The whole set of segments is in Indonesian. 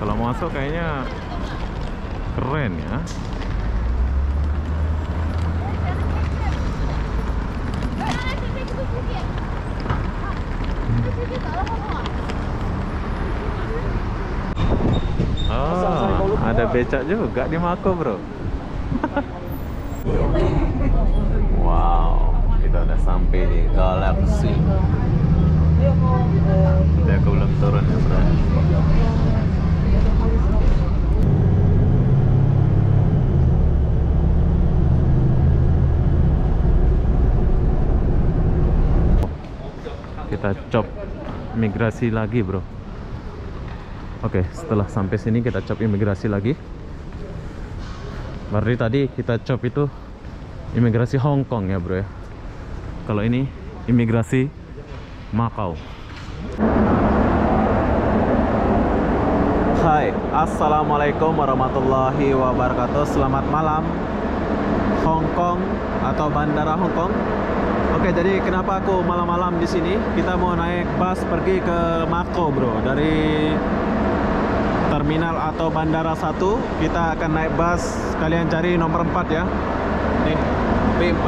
Kalau masuk kayaknya keren ya. Oh, ada becak juga di Mako, bro. Wow, kita udah sampai di Galaxy. Kita belum turun ya, bro. Kita cop imigrasi lagi, bro. Oke, setelah sampai sini kita cop imigrasi lagi. Berarti tadi kita cop itu imigrasi Hong Kong ya, bro ya. Kalau ini imigrasi Macau. Hai, assalamualaikum warahmatullahi wabarakatuh. Selamat malam Hong Kong atau Bandara Hong Kong. Oke, jadi kenapa aku malam-malam di sini? Kita mau naik bus pergi ke Macau, bro. Dari terminal atau bandara 1 kita akan naik bus. Kalian cari nomor 4 ya. Ini B4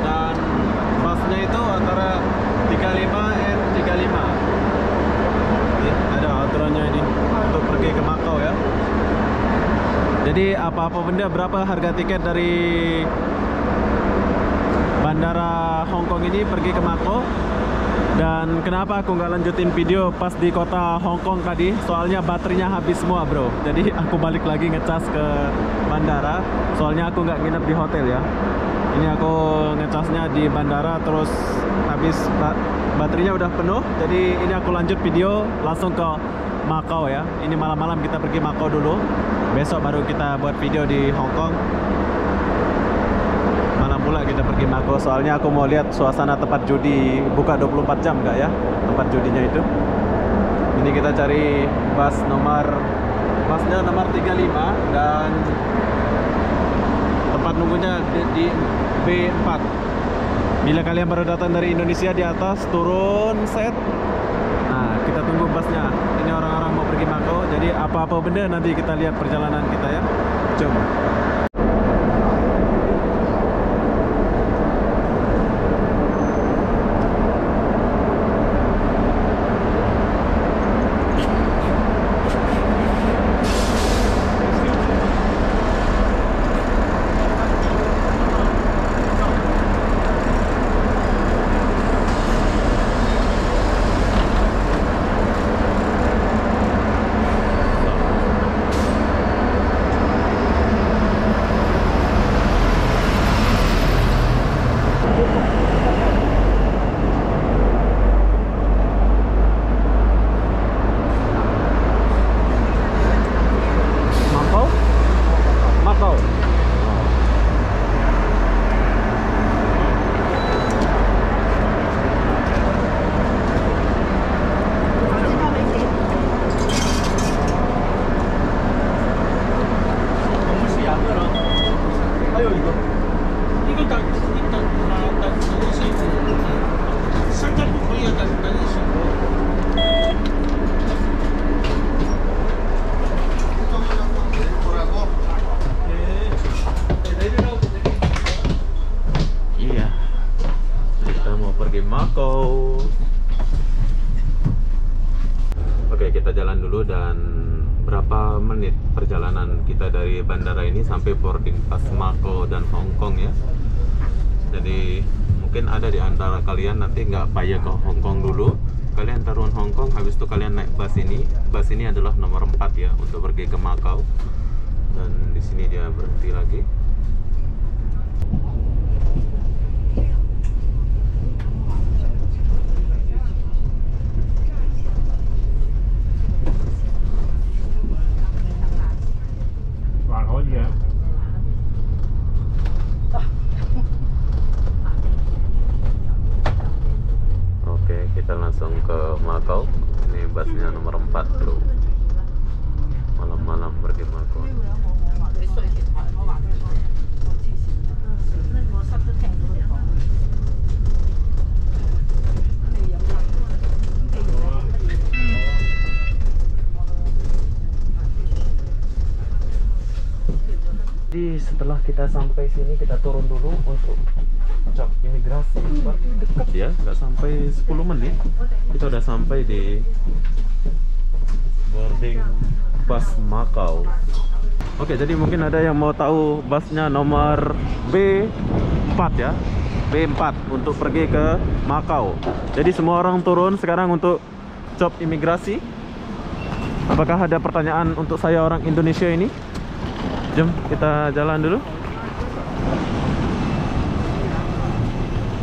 dan busnya itu antara 35 and 35. Ini ada aturannya ini untuk pergi ke Macau ya. Jadi apa-apa benda, berapa harga tiket dari bandara Hong Kong ini pergi ke Macau. Dan kenapa aku nggak lanjutin video pas di kota Hong Kong tadi? Soalnya baterainya habis semua, bro. Jadi aku balik lagi ngecas ke bandara. Soalnya aku nggak nginep di hotel ya. Ini aku ngecasnya di bandara, terus habis baterainya udah penuh. Jadi ini aku lanjut video langsung ke Macau ya. Ini malam-malam kita pergi Macau dulu. Besok baru kita buat video di Hong Kong. Pula kita pergi Macau, soalnya aku mau lihat suasana tempat judi. Buka 24 jam nggak ya tempat judinya itu. Ini kita cari busnya nomor 35 dan tempat nunggunya di B4. Bila kalian baru datang dari Indonesia, di atas turun set. Nah, kita tunggu busnya. Ini orang-orang mau pergi Macau, jadi apa-apa benda nanti kita lihat perjalanan kita ya. Jom. Macau. Oke, kita jalan dulu. Dan berapa menit perjalanan kita dari bandara ini sampai boarding pass Macau dan Hong Kong ya. Jadi mungkin ada di antara kalian nanti nggak payah ke Hong Kong dulu, kalian turun Hong Kong, habis itu kalian naik bus ini. Bus ini adalah nomor 4 ya untuk pergi ke Macau. Dan di sini dia berhenti lagi. Oke, kita langsung ke Macau. Ini busnya nomor 4 bro. Malam-malam pergi Macau. Jadi setelah kita sampai sini kita turun dulu untuk cap imigrasi. Berarti dekat ya, nggak sampai 10 menit kita udah sampai di boarding bus Macau. Oke, jadi mungkin ada yang mau tahu busnya nomor B4 ya, B4 untuk pergi ke Macau. Jadi semua orang turun sekarang untuk cap imigrasi. Apakah ada pertanyaan untuk saya orang Indonesia ini? Jom kita jalan dulu.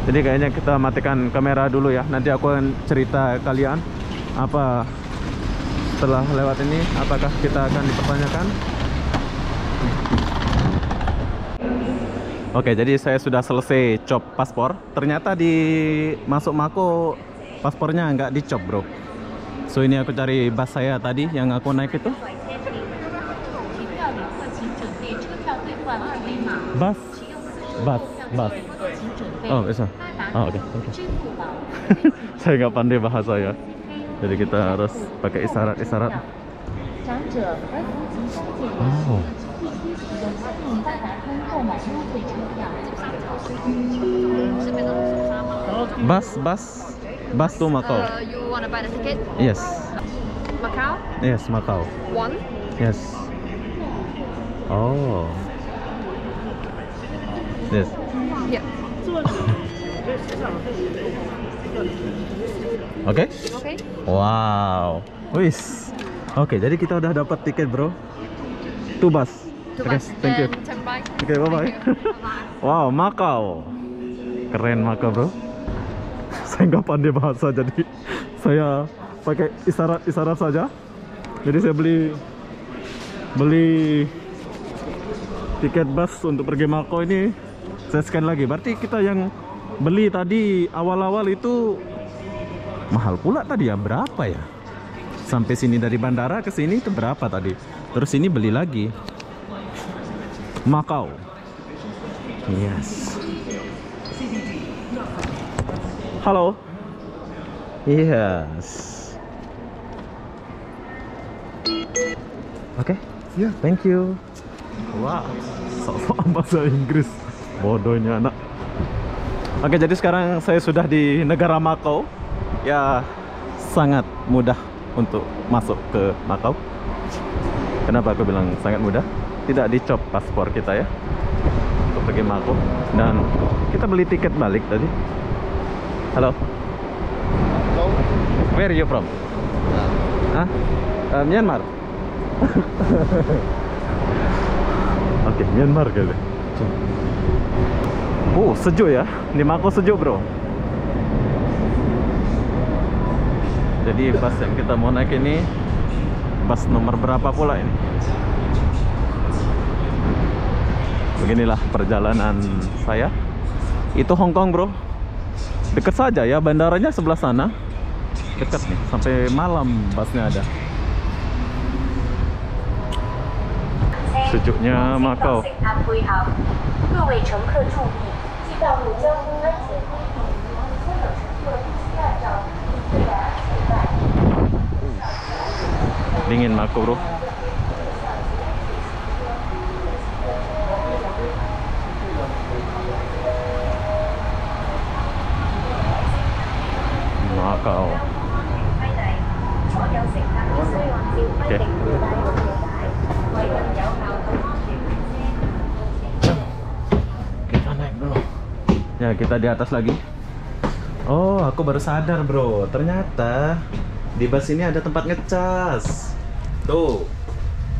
Jadi kayaknya kita matikan kamera dulu ya. Nanti aku akan cerita kalian apa setelah lewat ini, apakah kita akan dipertanyakan. Oke, jadi saya sudah selesai cop paspor. Ternyata di masuk Macau paspornya nggak dicop bro. So ini aku cari bus saya tadi yang aku naik itu. Bus. Oh, bisa. Oh, oke. Saya nggak pandai bahasa ya. Jadi kita harus pakai isyarat-isyarat. Oh. Bus to Macau. You want to buy the ticket? Yes. Macau? Yes, Macau. One? Yes. Oh. Yes. Yeah. Oke? Okay. Wow. Wis. Oke, jadi kita udah dapat tiket, bro. Two bus. Oke, thank you. Oke, bye-bye. Wow, Macau. Keren Macau, bro. Saya nggak pandai bahasa, jadi saya pakai isyarat-isyarat saja. Jadi saya beli tiket bus untuk pergi Macau ini. Saya scan lagi. Berarti kita yang beli tadi awal-awal itu mahal pula tadi ya. Berapa ya? Sampai sini dari bandara ke sini itu berapa tadi? Terus ini beli lagi. Macau. Yes. Halo. Yes. Oke. Ya. Thank you. Wah, sok-sok bahasa Inggris. Bodohnya anak. Oke, jadi sekarang saya sudah di negara Macau. Ya, sangat mudah untuk masuk ke Macau. Kenapa aku bilang sangat mudah? Tidak dicop paspor kita ya untuk pergi Macau. Dan kita beli tiket balik tadi. Halo. Where are you from? Myanmar. Oke, Myanmar kali. Oh, sejuk ya. Di Macau sejuk, bro. Jadi bus yang kita mau naik ini bus nomor berapa pula ini? Beginilah perjalanan saya. Itu Hong Kong, bro. Dekat saja ya, bandaranya sebelah sana. Dekat nih, sampai malam busnya ada. Sejuknya Macau. Dingin Macau, bro. Macau. Oke. Kita naik dulu. Ya, kita di atas lagi. Oh, aku baru sadar, bro. Ternyata di bus ini ada tempat ngecas. Tuh.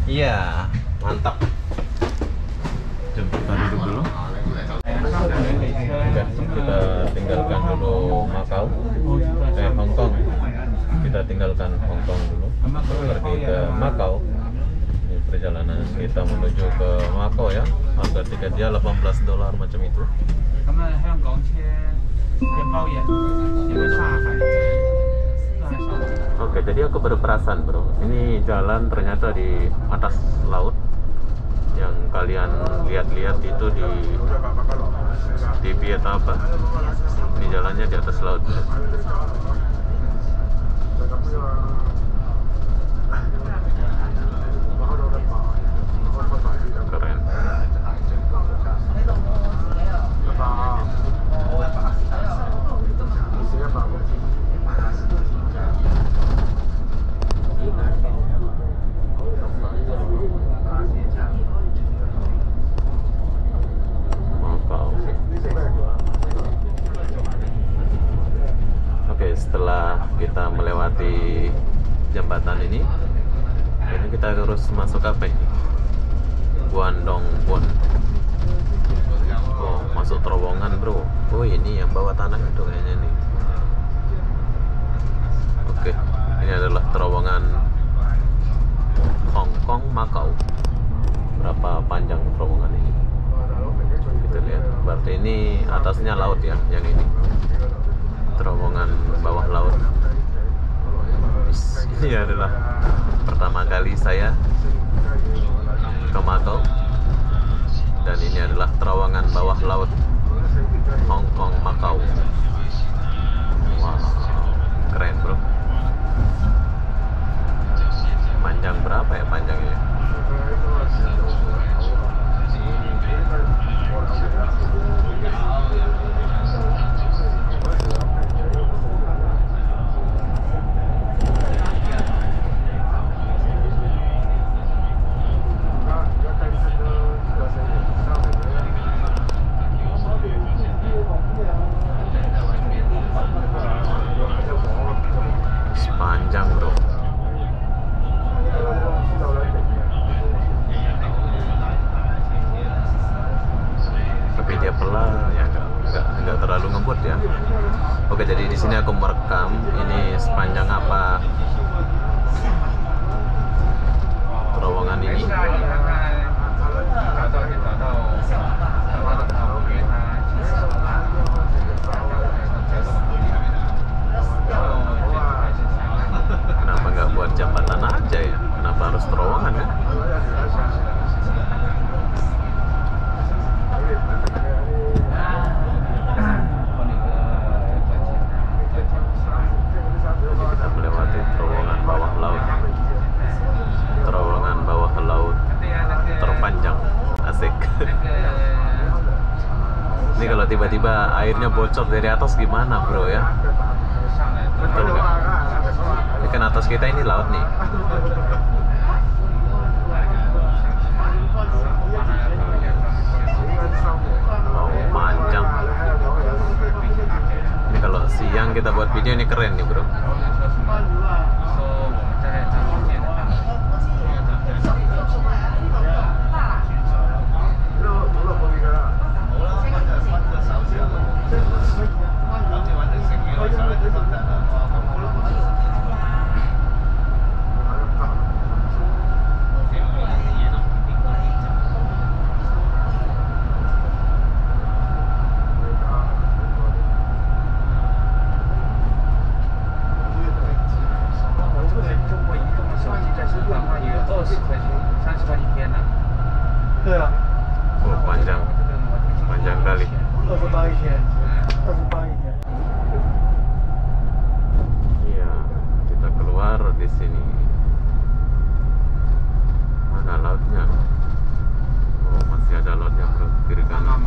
Iya, mantap. Jom kita duduk dulu. Oke, kita tinggalkan dulu Macau. Hong Kong. Kita tinggalkan Hong Kong dulu. Pergi ke Macau. Ini perjalanan kita menuju ke Macau ya. Harga tiketnya $18 macam itu. Oke, jadi aku berperasan, bro. Ini jalan ternyata di atas laut. Yang kalian lihat-lihat itu di TV atau apa? Ini jalannya di atas laut. Keren. jembatan ini. Ini kita harus masuk apa ini? Guandongbon. Oh, masuk terowongan bro. Oh, ini yang bawah tanah itu kayaknya nih. Oke, ini adalah terowongan Hong Kong Macau. Berapa panjang terowongan ini? Kita lihat. Berarti ini atasnya laut ya, yang ini. Terowongan bawah laut. Ini adalah pertama kali saya ke Macau, dan ini adalah terowongan bawah laut Hong Kong Macau. Wow, keren bro. Panjang berapa ya panjangnya? Panjang bro. Tapi dia pelan ya, nggak terlalu ngebut ya. Oke, jadi di sini aku merekam ini sepanjang apa terowongan ini. Kenapa nggak buat jembatan aja ya? Kenapa harus terowongan ya? Kita melewati terowongan bawah laut. Terowongan bawah laut terpanjang. Asik. Ini kalau tiba-tiba airnya bocor dari atas gimana bro ya? Betul nggak? Ini kan atas kita ini laut nih. Oh, panjang. Ini kalau siang kita buat video ini keren nih bro. Oh, panjang kali. Iya, kita keluar di sini. Mana lautnya? Oh, masih ada lautnya bro, kiri kanan.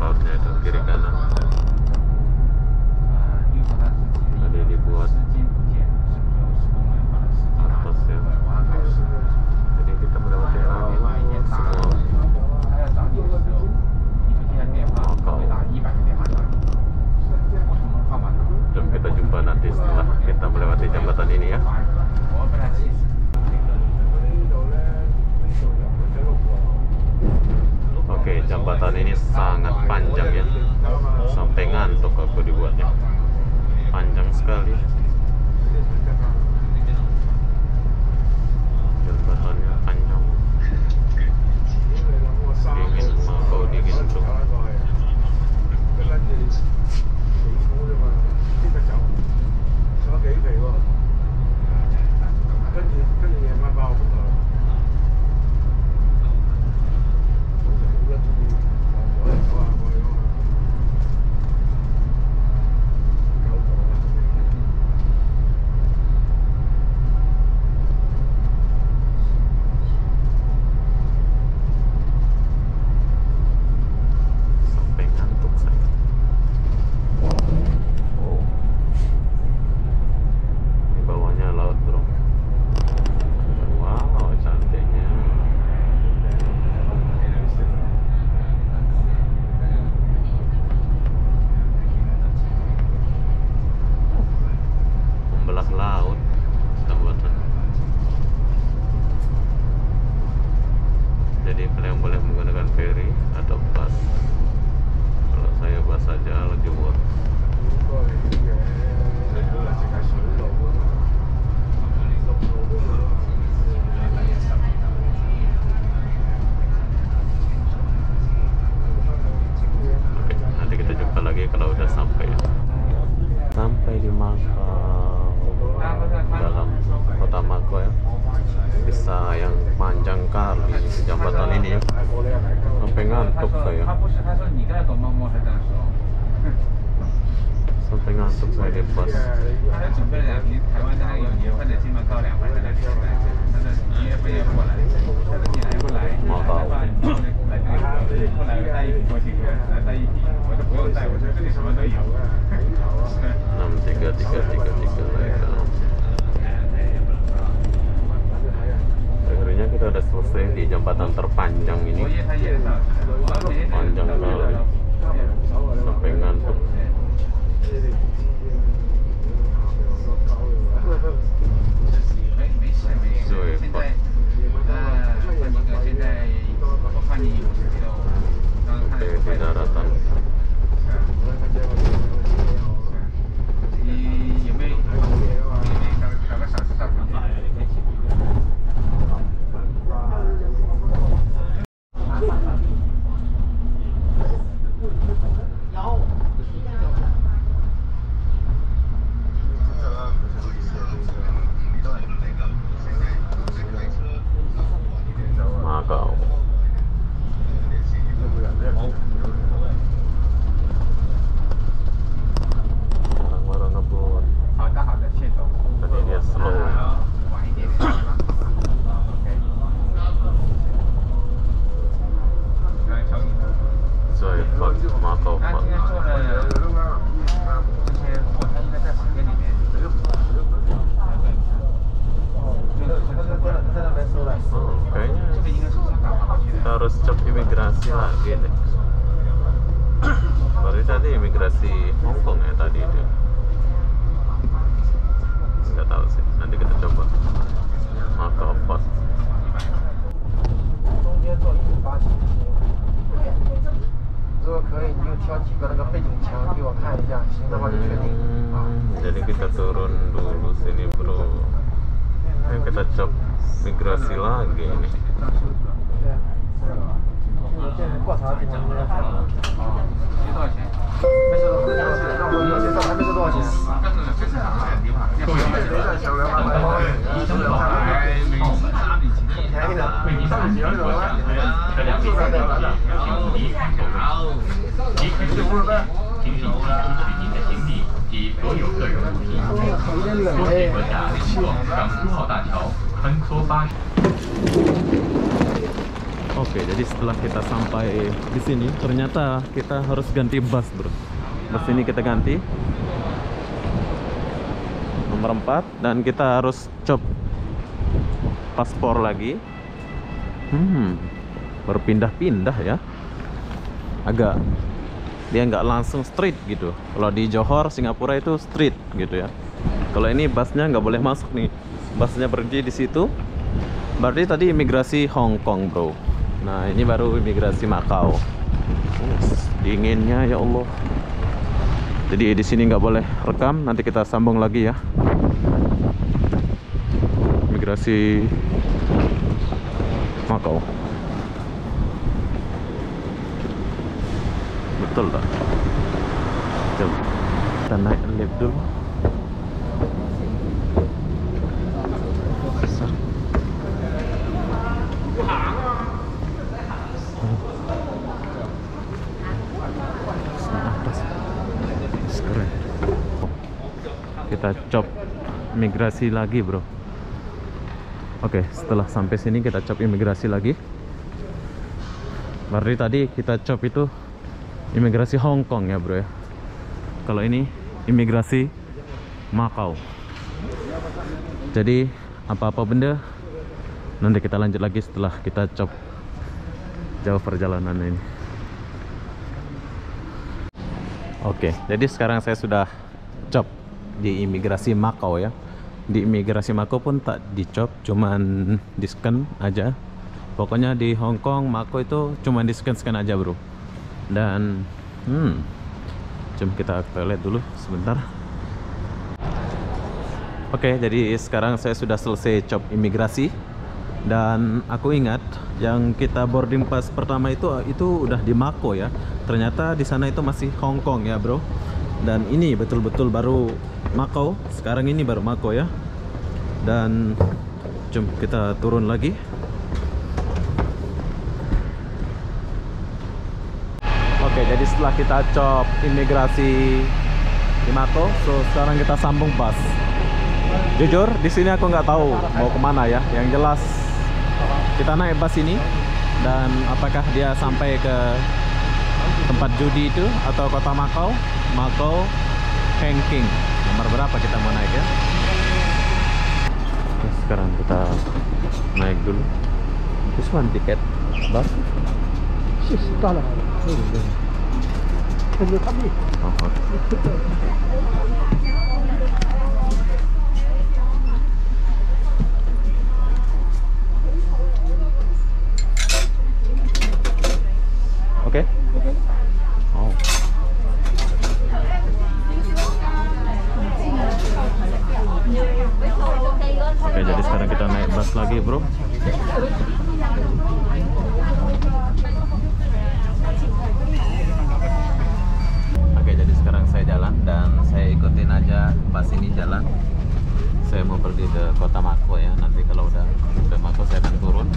Lautnya itu kiri kanan. Tadi dibuat atas ya. Jadi kita melewati laut semua. Dan kita jumpa nanti setelah kita melewati jembatan ini ya. Oke, jembatan ini sangat panjang ya. Sampai ngantuk aku dibuatnya. Panjang sekali. Jembatannya panjang. Dingin, Macau dingin bro. Sampai ngantuk saya. Sampai ngantuk saya di bus. Makau. 6333. Akhirnya kita udah selesai di jembatan terpanjang ini. Panjang kali. Sampai ngantuk. Oke, di daratan. Makau. Orang-orang ngebut. Tadi dia slow. Zoe Park, Makau Park. Kayaknya kita harus cek imigrasi lagi deh. Baru tadi imigrasi Hongkong ya tadi itu. Nggak tahu sih, nanti kita coba. Makau Park. 如果可以，你就挑几个那个背景墙给我看一下，行的话就确定。 Jadi kita turun dulu sini bro. Ayo kita cek migrasi lagi ini. 我现在过查的地方应该看到。没收多少钱？让我们介绍还没收多少钱？便宜的。Oke, jadi setelah kita sampai di sini, ternyata kita harus ganti bus, bro. Bus ini kita ganti nomor 4 dan kita harus cop paspor lagi. Berpindah-pindah ya. Agak dia nggak langsung street gitu. Kalau di Johor, Singapura itu street gitu ya. Kalau ini busnya nggak boleh masuk nih. Busnya berhenti di situ. Berarti tadi imigrasi Hong Kong, bro. Nah, ini baru imigrasi Makau. Dinginnya ya Allah. Jadi di sini nggak boleh rekam. Nanti kita sambung lagi ya. Imigrasi Makau. Betul tak? Coba kita naik lift dulu. Kita cop imigrasi lagi, bro. Oke, setelah sampai sini kita cop imigrasi lagi. Berarti tadi kita cop itu imigrasi Hong Kong ya, bro ya. Kalau ini imigrasi Makau. Jadi apa-apa benda nanti kita lanjut lagi setelah kita cop jauh perjalanan ini. Oke, jadi sekarang saya sudah cop di imigrasi Makau ya. Di imigrasi Makau pun tak dicop, cuman di scan aja. Pokoknya di Hong Kong, Makau itu cuman di scan aja, bro. Dan jom kita ke toilet dulu sebentar. Oke, jadi sekarang saya sudah selesai cop imigrasi. Dan aku ingat yang kita boarding pass pertama itu udah di Makau ya. Ternyata di sana itu masih Hong Kong ya, bro. Dan ini betul-betul baru Makau. Sekarang ini baru Makau ya. Dan jom kita turun lagi. Oke, jadi setelah kita cop imigrasi di Mako, so sekarang kita sambung bus. Jujur, di sini aku nggak tahu mau kemana ya. Yang jelas kita naik bus ini, dan apakah dia sampai ke tempat judi itu atau kota Mako, Mako Hengking. Nomor berapa kita mau naik ya? Oke, sekarang kita naik dulu. This one tiket bus. Oke. Oh. Oke, jadi sekarang kita naik bus lagi, bro. Oke, jadi sekarang saya jalan dan saya ikutin aja bus ini jalan. Saya mau pergi ke kota Mako ya. Nanti kalau udah ke Mako saya akan turun.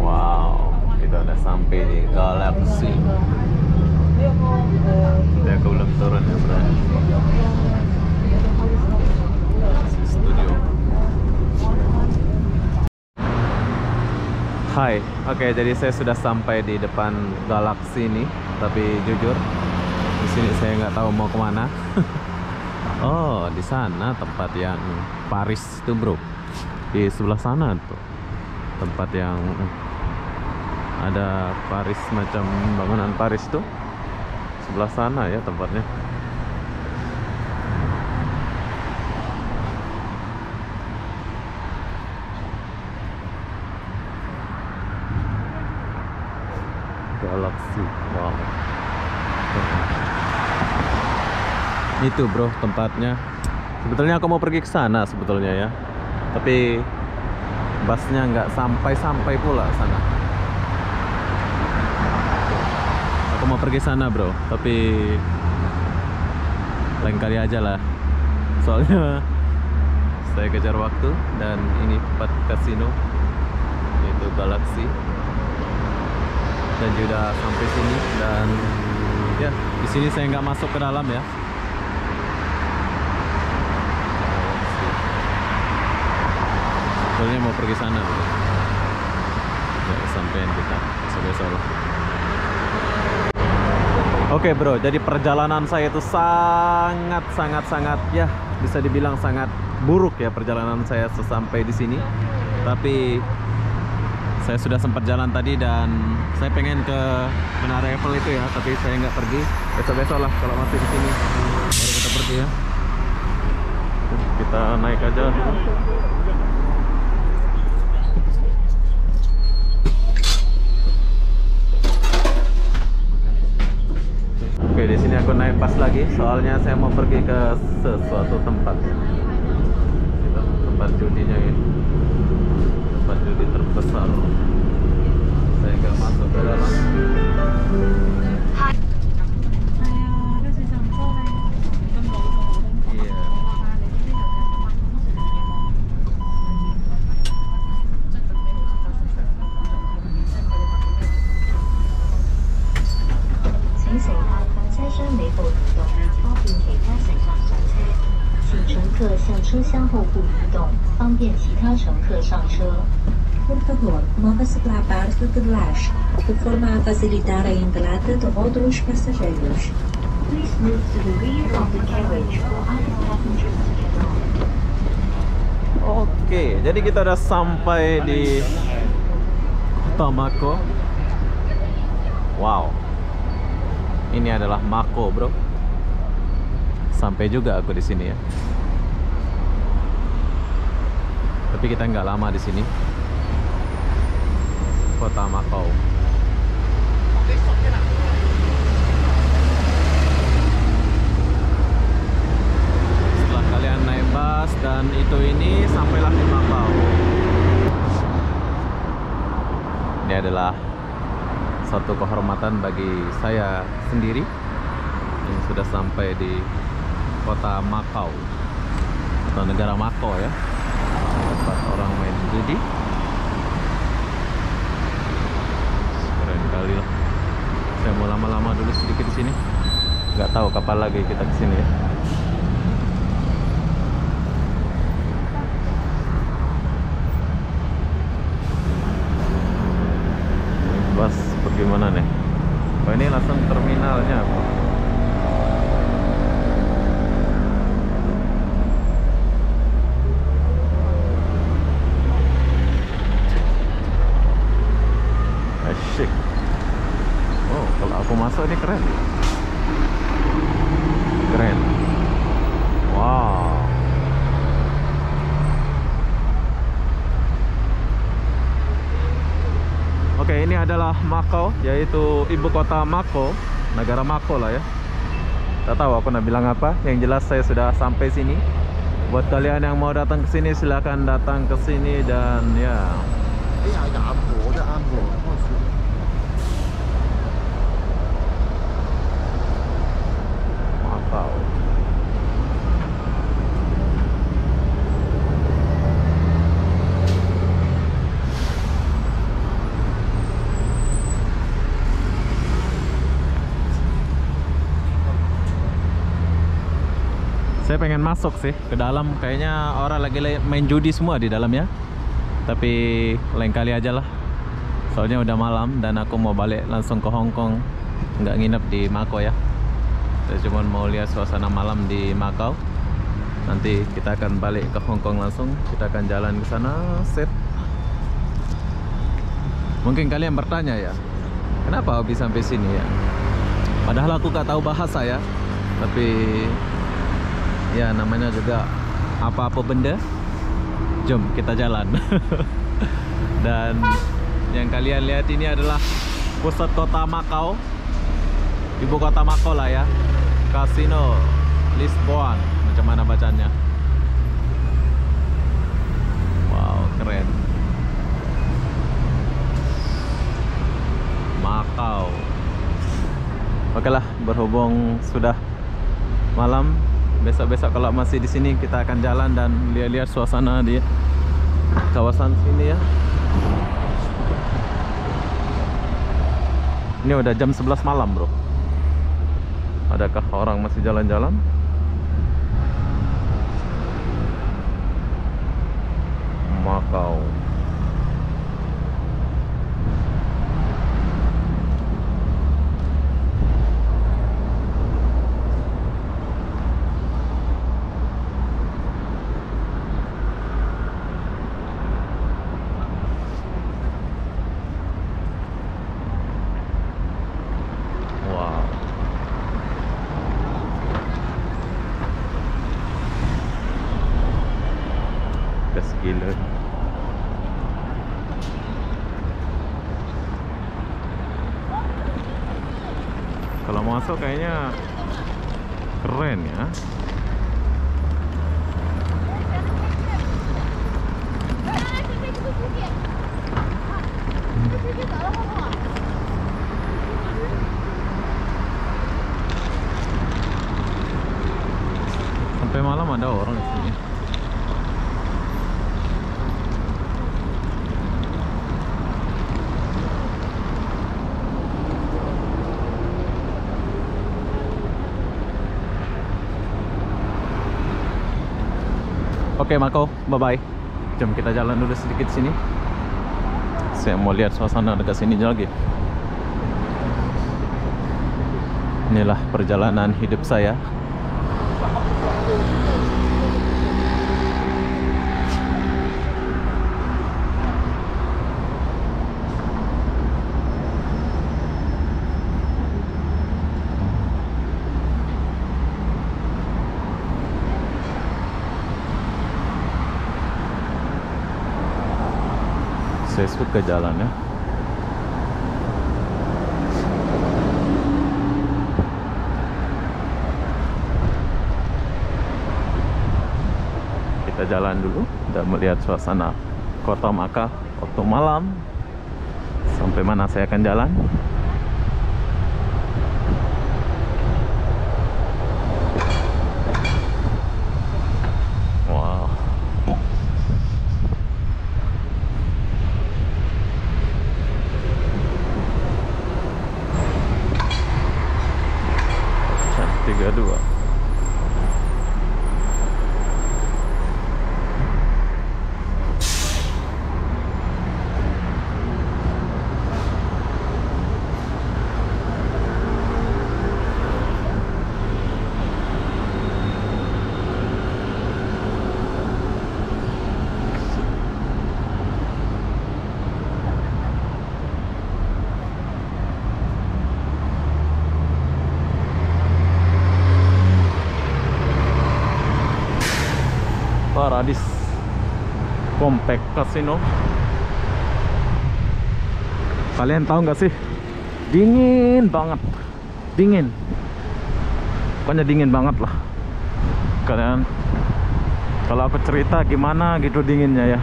Wow, kita udah sampai di Galaxy. Tapi aku belum turun ya, bro. Studio. Hai, oke, jadi saya sudah sampai di depan Galaxy ini. Tapi jujur, di sini saya nggak tahu mau kemana. Oh, di sana tempat yang Paris tuh, bro. Di sebelah sana tuh tempat yang ada Paris, macam bangunan Paris tuh. Sebelah sana ya tempatnya. Galaxy, wow. Itu, bro, tempatnya. Sebetulnya aku mau pergi ke sana sebetulnya ya, tapi busnya nggak sampai pula sana. Aku mau pergi sana, bro, tapi lain kali aja lah. Soalnya saya kejar waktu dan ini tempat kasino, yaitu Galaxy. Dan juga sampai sini, dan ya di sini saya nggak masuk ke dalam ya. Sebetulnya mau pergi sana, bro. Ya, kesampean kita besok-besok. Oke, bro, jadi perjalanan saya itu sangat ya bisa dibilang sangat buruk ya perjalanan saya sesampai di sini. Tapi saya sudah sempat jalan tadi dan saya pengen ke Menara Eiffel itu ya, tapi saya nggak pergi. Besok-besok lah kalau masih di sini baru kita pergi ya. Kita naik aja. Oke, di sini aku naik pas lagi, soalnya saya mau pergi ke sesuatu tempat ya. Itu tempat judinya ini. Tempat judi terbesar. Saya nggak masuk ke dalam. Iya. Por favor, mova-se para a parte de trás, de forma a facilitar a entrada de outros passageiros. Please move to the rear of the carriage for other passengers to get on. Oke, jadi kita udah sampai di kota Mako. Wow, ini adalah Mako, bro. Sampai juga aku di sini ya. Tapi kita nggak lama di sini. Kota Mako. Setelah kalian naik bus dan ini sampailah di Mako. Ini adalah satu kehormatan bagi saya sendiri yang sudah sampai di kota Macau atau negara Macau ya, tempat orang main judi. Keren kali lah. Saya mau lama-lama dulu sedikit di sini. Nggak tahu kapan lagi kita ke sini ya. Bas bagaimana nih? Oh, ini langsung terminalnya apa? Asyik. Oh, kalau aku masuk ini keren. Keren. Wow. Oke, ini adalah Macau, yaitu ibu kota Macau, negara Macau lah ya. Tak tahu aku nak bilang apa. Yang jelas saya sudah sampai sini. Buat kalian yang mau datang ke sini, silakan datang ke sini dan ya. Macau. Saya pengen masuk sih ke dalam, kayaknya orang lagi main judi semua di dalam ya. Tapi lain kali aja lah. Soalnya udah malam dan aku mau balik langsung ke Hong Kong. Nggak nginep di Macau ya. Saya cuma mau lihat suasana malam di Macau. Nanti kita akan balik ke Hong Kong langsung. Kita akan jalan ke sana, set. Mungkin kalian bertanya ya, kenapa Obi sampai sini ya? Padahal aku gak tahu bahasa ya. Tapi ya namanya juga apa-apa benda. Jom kita jalan. Dan yang kalian lihat ini adalah pusat kota Macau, ibu kota Macau lah ya. Casino Lisboan, macam mana bacanya? Wow, keren. Macau. Oke lah, berhubung sudah malam, besok-besok kalau masih di sini kita akan jalan dan lihat-lihat suasana di kawasan sini ya. Ini udah jam 11 malam bro. Adakah orang masih jalan-jalan? Macau. Gila. Kalau masuk kayaknya keren ya. Sampai malam ada orang di sini. Oke Macau, bye-bye. Jom kita jalan dulu sedikit sini. Saya mau lihat suasana dekat sini lagi. Inilah perjalanan hidup saya. Saya suka jalan ya. Kita jalan dulu dan melihat suasana kota Macau waktu malam. Sampai mana saya akan jalan? Wow. Chat 32. Paradis Compact Casino. Kalian tahu nggak sih? Dingin banget, dingin. Pokoknya dingin banget lah. Kalian, kalau aku cerita gimana gitu dinginnya ya.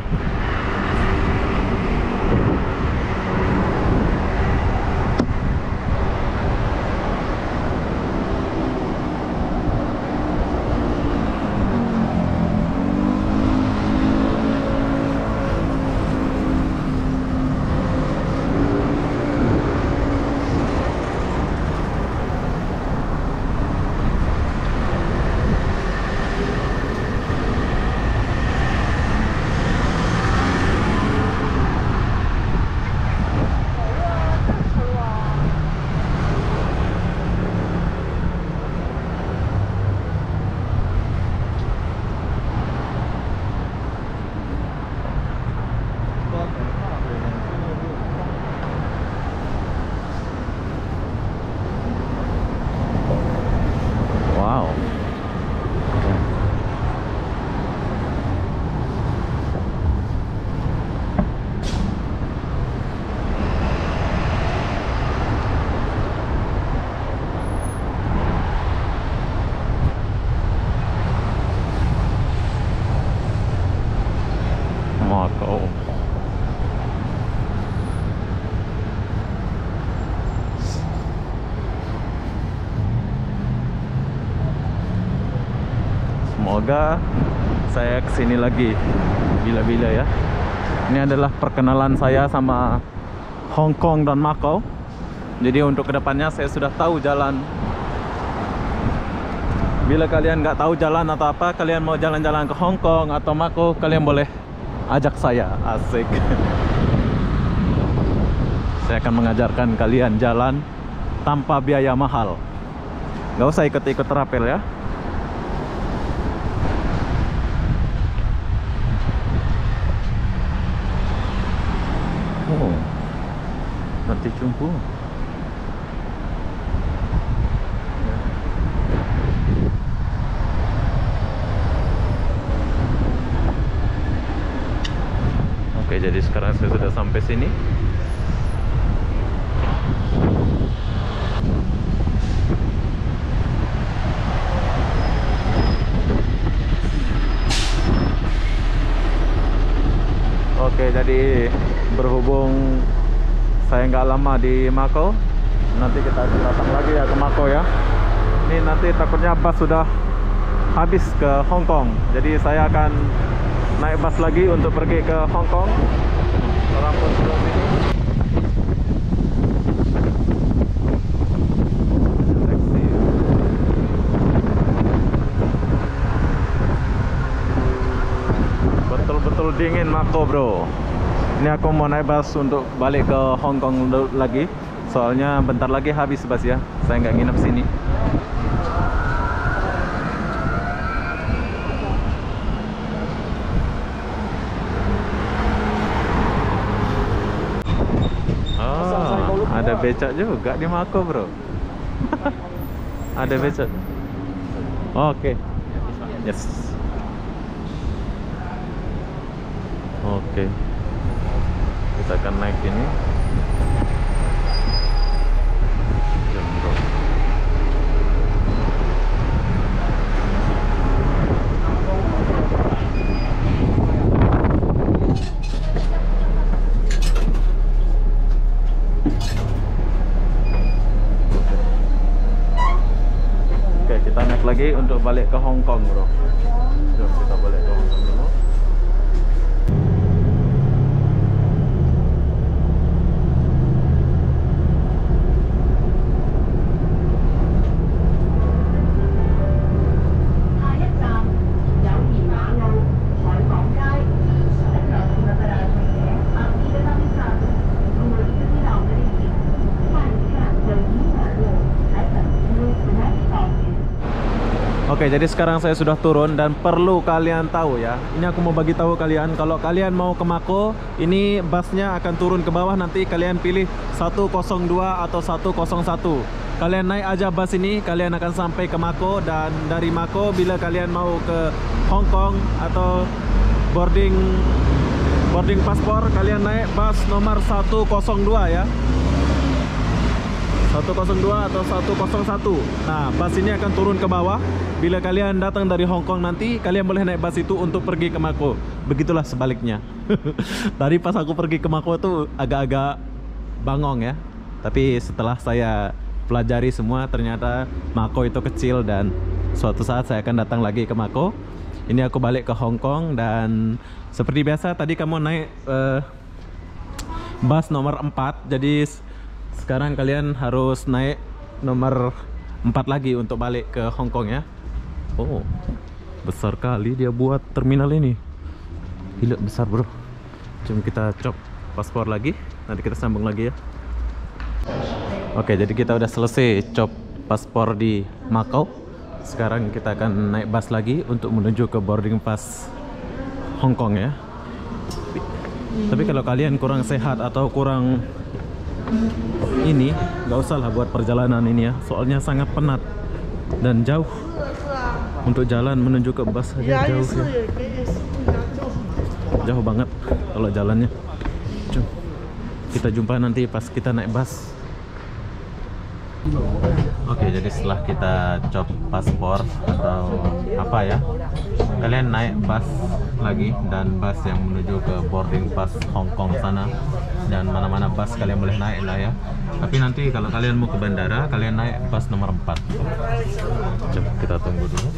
Wow. Macau. Semoga saya kesini lagi bila-bila ya. Ini adalah perkenalan saya sama Hong Kong dan Macau. Jadi untuk kedepannya saya sudah tahu jalan. Bila kalian nggak tahu jalan atau apa, kalian mau jalan-jalan ke Hong Kong atau Macau, kalian boleh ajak saya. Asik. Saya akan mengajarkan kalian jalan tanpa biaya mahal. Nggak usah ikut-ikut rapel ya. Oh, nanti jumpa. Oke, jadi sekarang saya sudah sampai sini. Oke, jadi berhubung saya nggak lama di Macau, nanti kita akan datang lagi ya ke Macau ya. Ini nanti takutnya bus sudah habis ke Hong Kong, jadi saya akan naik bus lagi untuk pergi ke Hong Kong. Orang pun sudah sini. Betul-betul dingin Macau bro. Ini aku mau naik bus untuk balik ke Hong Kong lagi. Soalnya bentar lagi habis bus ya. Saya nggak nginep sini. Oh, ada becak juga di Macau bro. Ada becak. Oke. Yes. Oke. Kita akan naik ini. Jumbo. lagi untuk balik ke Hong Kong, bro. Jom kita balik ke Hong Kong dulu. Oke, jadi sekarang saya sudah turun dan perlu kalian tahu ya. Ini aku mau bagi tahu kalian, kalau kalian mau ke Mako, ini busnya akan turun ke bawah, nanti kalian pilih 102 atau 101. Kalian naik aja bus ini, kalian akan sampai ke Mako, dan dari Mako bila kalian mau ke Hong Kong atau boarding paspor, kalian naik bus nomor 102 ya. 102 atau 101. Nah, bus ini akan turun ke bawah. Bila kalian datang dari Hong Kong nanti, kalian boleh naik bus itu untuk pergi ke Mako. Begitulah sebaliknya. Tadi pas aku pergi ke Mako tuh agak-agak bangong ya. Tapi setelah saya pelajari semua, ternyata Mako itu kecil dan suatu saat saya akan datang lagi ke Mako. Ini aku balik ke Hong Kong dan seperti biasa tadi kamu naik bus nomor 4. Jadi sekarang kalian harus naik nomor 4 lagi untuk balik ke Hong Kong ya. Oh, besar kali dia buat terminal ini. Gila besar, bro. Cuma kita cop paspor lagi, nanti kita sambung lagi ya. Oke, jadi kita udah selesai cop paspor di Macau. Sekarang kita akan naik bus lagi untuk menuju ke boarding pass Hong Kong ya. Tapi kalau kalian kurang sehat atau kurang ini, nggak usah lah buat perjalanan ini ya, soalnya sangat penat dan jauh. Untuk jalan menuju ke bus aja jauh ya. Jauh banget kalau jalannya. Cuma kita jumpa nanti pas kita naik bus. Oke, jadi setelah kita cop paspor atau apa ya, kalian naik bus lagi, dan bus yang menuju ke boarding pass Hong Kong sana, dan mana-mana bus kalian boleh naik lah ya. Tapi nanti kalau kalian mau ke bandara, kalian naik bus nomor 4. Coba kita tunggu dulu.